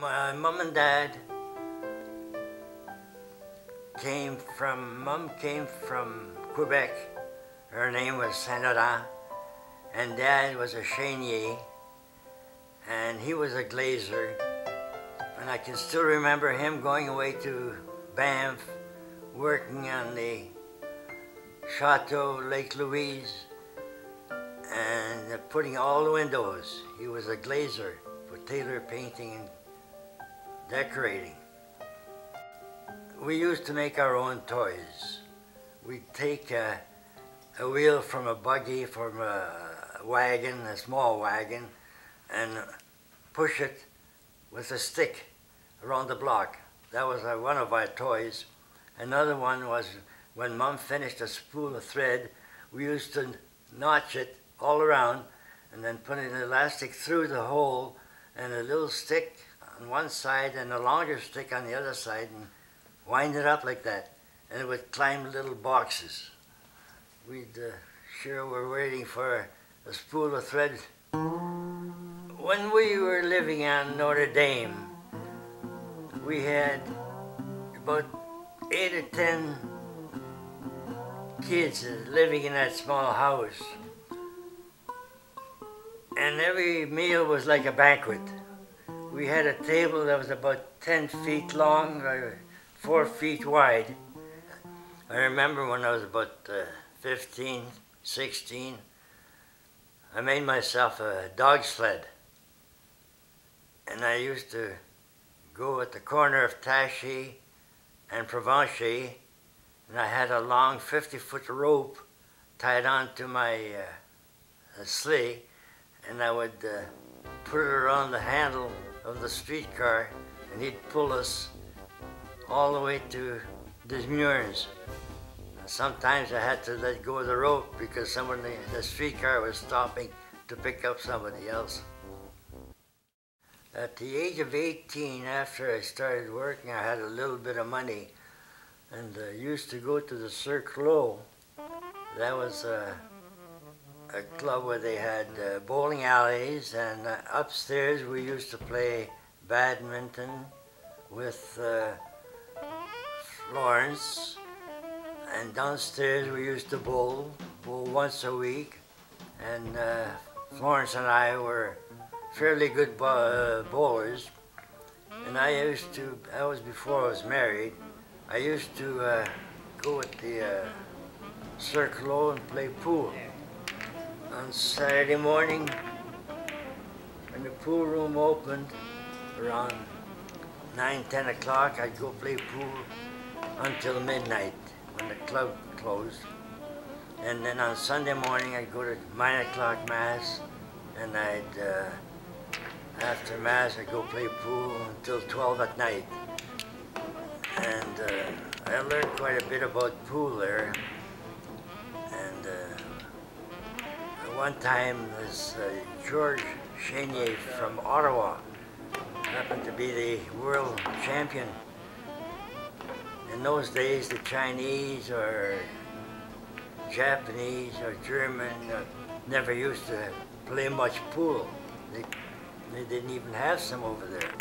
My mom and dad Mom came from Quebec. Her name was Saint-Laurent, and Dad was a Chenier, and he was a glazier. And I can still remember him going away to Banff, working on the Chateau Lake Louise, and putting all the windows. He was a glazier for Taylor Painting and Decorating. We used to make our own toys. We'd take a wheel from a buggy, from a wagon, a small wagon, and push it with a stick around the block. That was one of our toys. Another one was when Mom finished a spool of thread, we used to notch it all around and then put an elastic through the hole and a little stick on one side and a longer stick on the other side, and wind it up like that, and it would climb little boxes. We'd sure were waiting for a spool of thread. When we were living on Notre Dame, we had about 8 or 10 kids living in that small house. And every meal was like a banquet. We had a table that was about 10 feet long, 4 feet wide. I remember when I was about 15, 16, I made myself a dog sled. And I used to go at the corner of Taché and Provencher, and I had a long 50-foot rope tied onto my sleigh, and I would put it around the handle of the streetcar, and he'd pull us all the way to Des Murs. Sometimes I had to let go of the rope because the streetcar was stopping to pick up somebody else. At the age of 18, after I started working, I had a little bit of money, and used to go to the Circle. That was a club where they had bowling alleys, and upstairs we used to play badminton with Florence, and downstairs we used to bowl once a week, and Florence and I were fairly good bowlers, and that was before I was married. I used to go at the Circle and play pool. On Saturday morning, when the pool room opened around 9, 10 o'clock, I'd go play pool until midnight when the club closed. And then on Sunday morning, I'd go to 9 o'clock Mass, and after Mass, I'd go play pool until 12 at night. And I learned quite a bit about pool there. And one time, this Léon Chénier from Ottawa happened to be the world champion. In those days, the Chinese or Japanese or German never used to play much pool. They didn't even have some over there.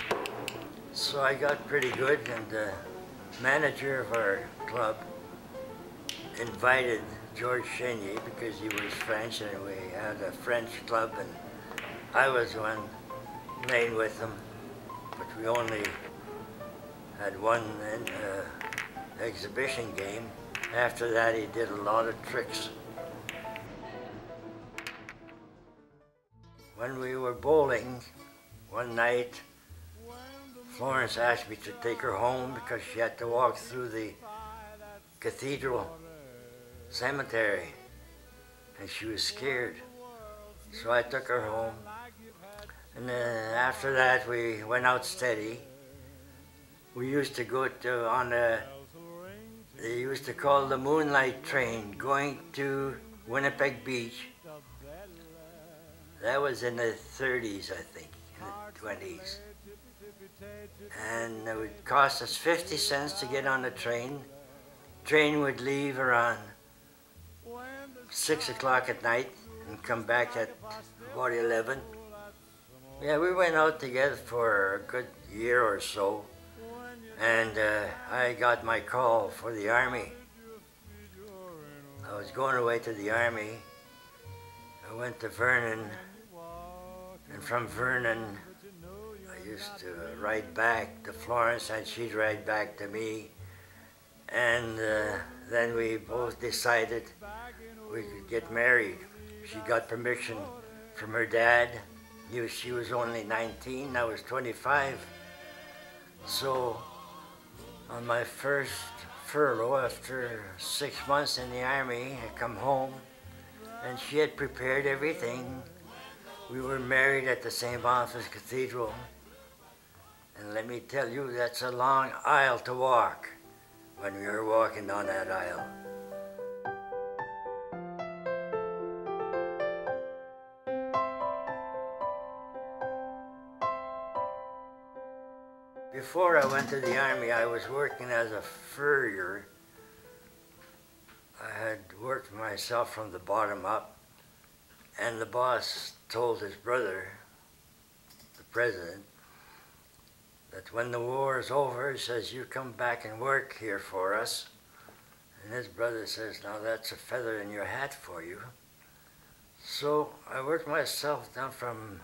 So I got pretty good, and the manager of our club invited Léon Chénier, because he was French and we had a French club, and I was the one playing with him, but we only had one exhibition game. After that, he did a lot of tricks. When we were bowling one night, Florence asked me to take her home because she had to walk through the cathedral cemetery, and she was scared. So I took her home, and then after that we went out steady. We used to go they used to call the Moonlight Train, going to Winnipeg Beach. That was in the 30s, I think, in the 20s. And it would cost us 50 cents to get on the train. Train would leave around 6 o'clock at night and come back at about 11. Yeah, we went out together for a good year or so, and I got my call for the army. I was going away to the army. I went to Vernon, and from Vernon, I used to ride back to Florence, and she'd ride back to me. And then we both decided we could get married. She got permission from her dad. She was only 19, I was 25. So on my first furlough, after 6 months in the army, I come home, and she had prepared everything. We were married at the St. Boniface Cathedral. And let me tell you, that's a long aisle to walk when we were walking down that aisle. Before I went to the army, I was working as a furrier. I had worked myself from the bottom up, and the boss told his brother, the president, that when the war is over, he says, you come back and work here for us. And his brother says, now that's a feather in your hat for you. So I worked myself down from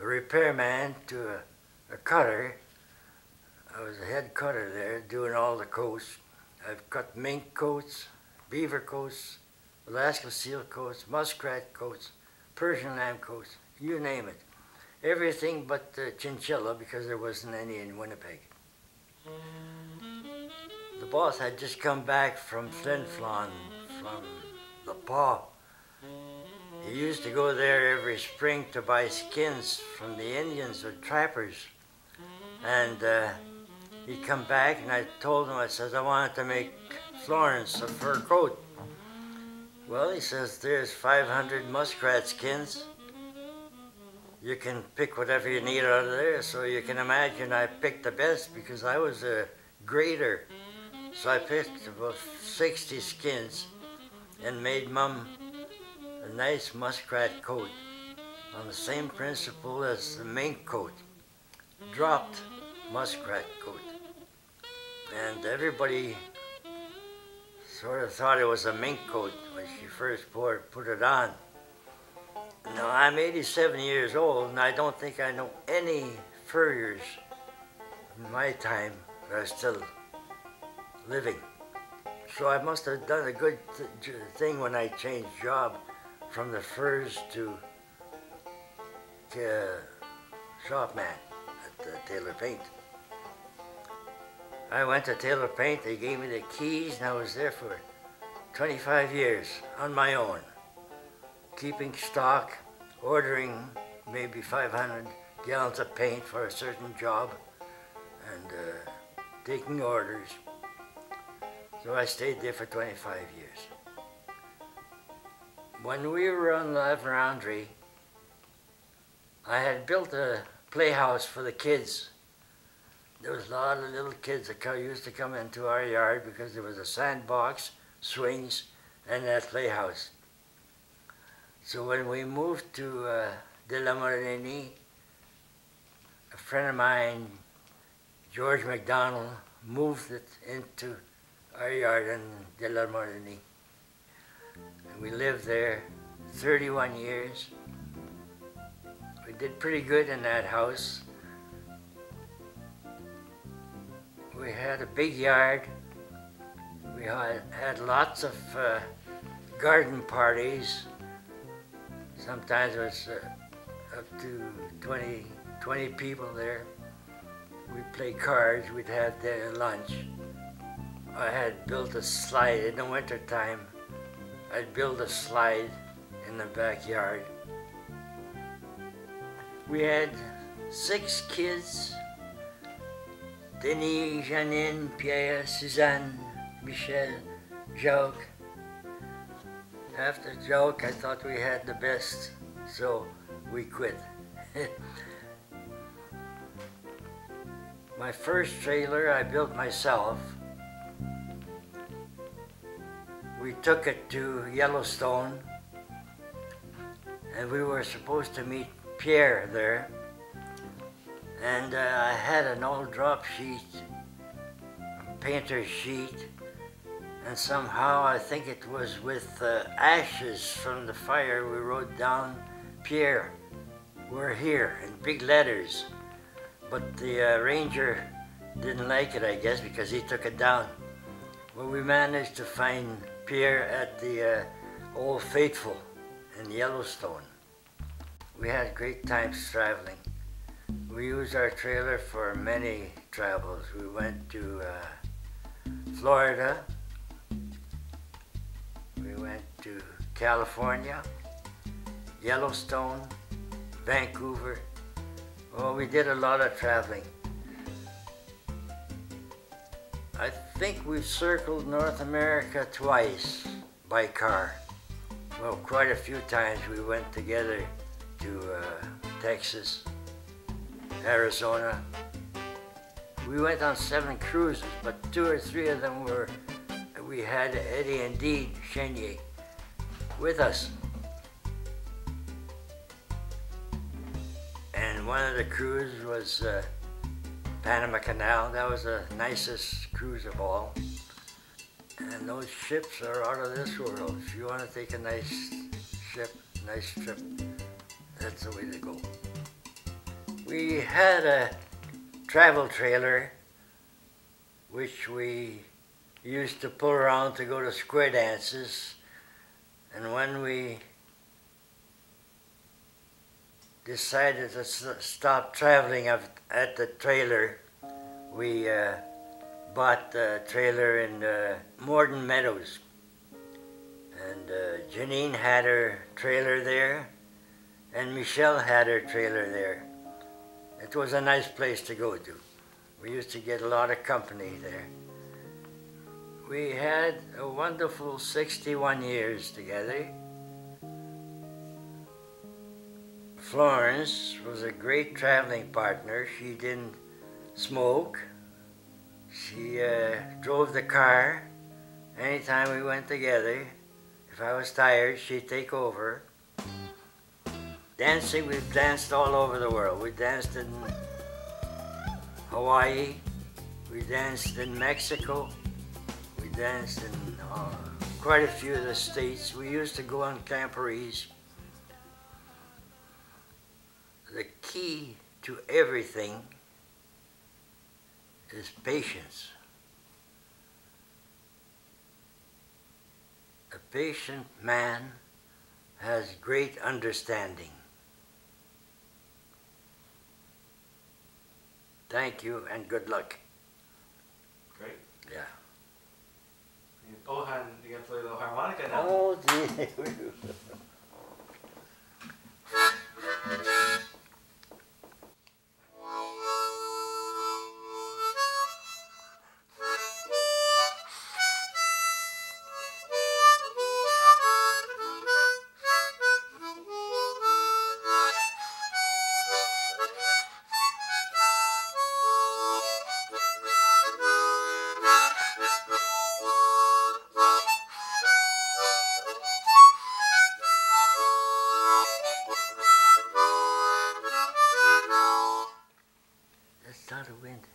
a repairman to a cutter. I was a head cutter there, doing all the coats. I've cut mink coats, beaver coats, Alaska seal coats, muskrat coats, Persian lamb coats, you name it. Everything but chinchilla, because there wasn't any in Winnipeg. The boss had just come back from Flin Flon, from the Paw. He used to go there every spring to buy skins from the Indians or trappers. And he'd come back, and I told him, I says, I wanted to make Florence a fur coat. Well, he says, there's 500 muskrat skins. You can pick whatever you need out of there. So you can imagine I picked the best because I was a grader. So I picked about 60 skins and made Mum a nice muskrat coat on the same principle as the mink coat, dropped muskrat coat. And everybody sort of thought it was a mink coat when she first put it on. Now, I'm 87 years old, and I don't think I know any furriers in my time that are still living. So I must have done a good thing when I changed job from the furs to shopman at Taylor Paint. I went to Taylor Paint, they gave me the keys, and I was there for 25 years on my own, keeping stock, ordering maybe 500 gallons of paint for a certain job, and taking orders. So I stayed there for 25 years. When we were on La Vérendrye, I had built a playhouse for the kids. There was a lot of little kids that used to come into our yard because there was a sandbox, swings, and that playhouse. So when we moved to De La Morini, a friend of mine, George McDonald, moved it into our yard in De La Morini. And we lived there 31 years. We did pretty good in that house. We had a big yard. We had lots of garden parties. Sometimes it was up to 20 people there. We'd play cards, we'd have their lunch. I had built a slide in the winter time. I'd build a slide in the backyard. We had 6 kids: Denis, Janine, Pierre, Suzanne, Michel, Jacques. After Jacques, I thought we had the best, so we quit. My first trailer I built myself. We took it to Yellowstone, and we were supposed to meet Pierre there. And I had an old drop sheet, a painter's sheet, and somehow I think it was with ashes from the fire we wrote down, "Pierre, we're here," in big letters. But the ranger didn't like it, I guess, because he took it down. Well, we managed to find Pierre at the Old Faithful in Yellowstone. We had great times traveling. We used our trailer for many travels. We went to Florida. We went to California, Yellowstone, Vancouver. Well, we did a lot of traveling. I think we've circled North America twice by car. Well, quite a few times we went together to Texas, Arizona. We went on 7 cruises, but 2 or 3 of them we had Eddie and Dee Chenier with us. And one of the cruises was Panama Canal. That was the nicest cruise of all. And those ships are out of this world. If you want to take a nice ship, nice trip, that's the way to go. We had a travel trailer which we used to pull around to go to square dances. And when we decided to stop traveling at the trailer, we bought the trailer in Morden Meadows. And Janine had her trailer there, and Michelle had her trailer there. It was a nice place to go to. We used to get a lot of company there. We had a wonderful 61 years together. Florence was a great traveling partner. She didn't smoke. She drove the car. Anytime we went together, if I was tired, she'd take over. Dancing, we've danced all over the world. We danced in Hawaii. We danced in Mexico. We danced in quite a few of the states. We used to go on camporees. The key to everything is patience. A patient man has great understanding. Thank you and good luck. Great. Yeah. Ohan, you can play a little harmonica now. Oh, gee. That's not a wind.